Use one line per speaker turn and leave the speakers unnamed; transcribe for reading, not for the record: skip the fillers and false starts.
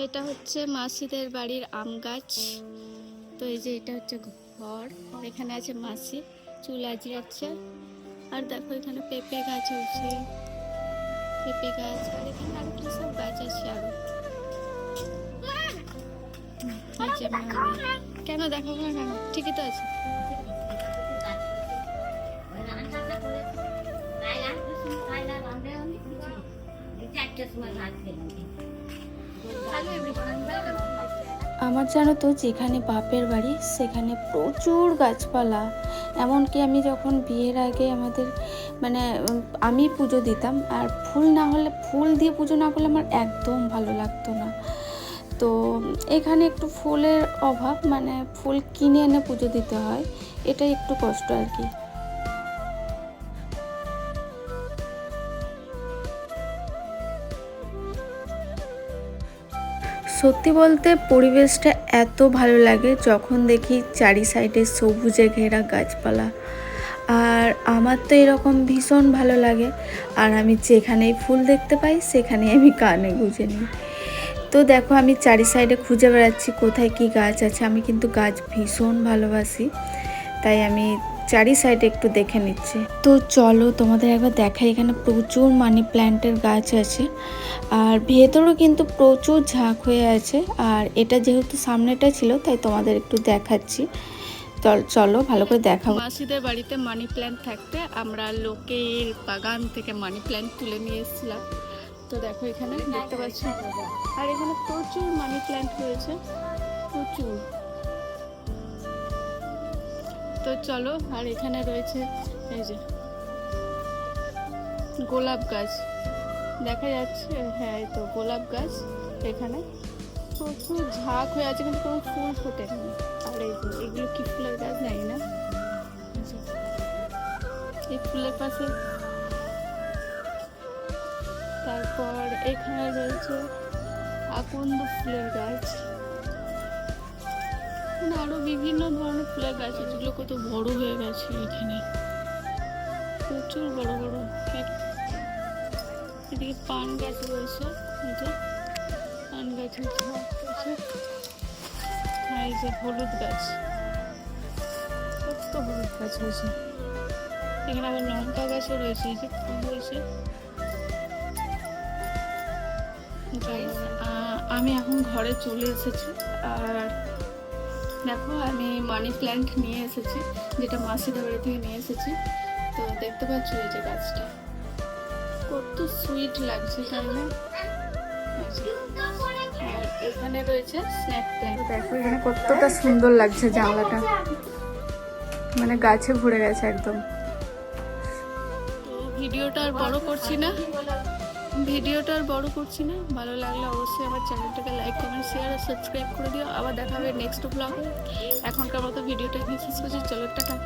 এটা হচ্ছে মাসিদের বাড়ির আম গাছ। তো এই যে এটা হচ্ছে ঘর, আর এখানে আছে মাসি চুল আজিয়েছে। আর দেখো এখানে পেঁপে গাছ হচ্ছে, পেঁপে গাছ, আর এখানে আরো কি সব গাছ আছে আরো। কেন দেখাবো না কেন, ঠিকই তো আছে।
আমার জানো তো যেখানে বাপের বাড়ি সেখানে প্রচুর গাছপালা। এমনকি আমি যখন বিয়ের আগে আমাদের মানে আমি পুজো দিতাম, আর ফুল না হলে, ফুল দিয়ে পুজো না করলে আমার একদম ভালো লাগতো না। তো এখানে একটু ফুলের অভাব, মানে ফুল কিনে এনে পুজো দিতে হয়, এটাই একটু কষ্ট আর কি। সত্যি বলতে পরিবেশটা এত ভালো লাগে যখন দেখি চারি সাইডে সবুজে ঘেরা গাছপালা। আর আমার তো এরকম ভীষণ ভালো লাগে, আর আমি যেখানেই ফুল দেখতে পাই সেখানেই আমি কানে গুঁজে নিই। তো দেখো আমি চারি সাইডে খুঁজে বেড়াচ্ছি কোথায় কি গাছ আছে। আমি কিন্তু গাছ ভীষণ ভালোবাসি, তাই আমি চারি সাইডে একটু দেখে নিচ্ছি। তো চলো তোমাদের একবার দেখাই, এখানে প্রচুর মানি প্ল্যান্টের গাছ আছে, আর ভেতরও কিন্তু প্রচুর ঝাঁক হয়ে আছে। আর এটা যেহেতু সামনেটা ছিল তাই তোমাদের একটু দেখাচ্ছি। চলো ভালো করে দেখাবো।
মাসিদের বাড়িতে মানি প্ল্যান্ট থাকতে আমরা লোকের বাগান থেকে মানি প্ল্যান্ট তুলে নিয়ে এসেছিলাম। তো দেখো এখানে দেখতে পাচ্ছি, আর এখানে প্রচুর মানি প্ল্যান্ট হয়েছে, প্রচুর। তো চলো, আর এখানে রয়েছে এই যে গোলাপ গাছ দেখা যাচ্ছে, হ্যাঁ এই তো গোলাপ গাছ। এখানে প্রচুর ঝাঁক হয়ে আছে কিন্তু কোনো ফুল ফোটেনি। আর এই যে এগুলো কি ফুলের গাছ জানি না। এই ফুলের পাশে, তারপর এখানে রয়েছে আকন্দ ফুলের গাছ, আরো বিভিন্ন ধরনের ফুলের গাছ আছে যেগুলো কত বড় হয়ে গেছে। এখানে প্রচুর বড় বড়। এদিকে পান গাছ রয়েছে, পান গাছের ঝাড় রয়েছে। আর এই যে হলুদ গাছ, কত হলুদ গাছ হয়েছে। এখানে আবার লঙ্কা গাছও রয়েছে, এই যে ফুল হয়েছে। আমি এখন ঘরে চলে এসেছি, আর দেখো আমি মানি প্ল্যান্ট নিয়ে এসেছি, যেটা মাসিদের বাড়ি থেকে নিয়ে এসেছি। তো দেখতে পাচ্ছ এই যে গাছটা কত সুইট লাগছে, তাই না? আর এখানে রয়েছে স্ন্যাক প্ল্যান্ট।
দেখো এখানে কতটা সুন্দর লাগছে জানলাটা, মানে গাছে ভরে গেছে একদম।
তো ভিডিওটা আর বড় করছি না, ভালো লাগলে অবশ্যই আমার চ্যানেলটাকে লাইক, কমেন্ট, শেয়ার আর সাবস্ক্রাইব করে দিও। আবার দেখা হবে নেক্সট ব্লগে। এখনকার মতো ভিডিওটা এখানে শেষ করছি, চলো টাটা।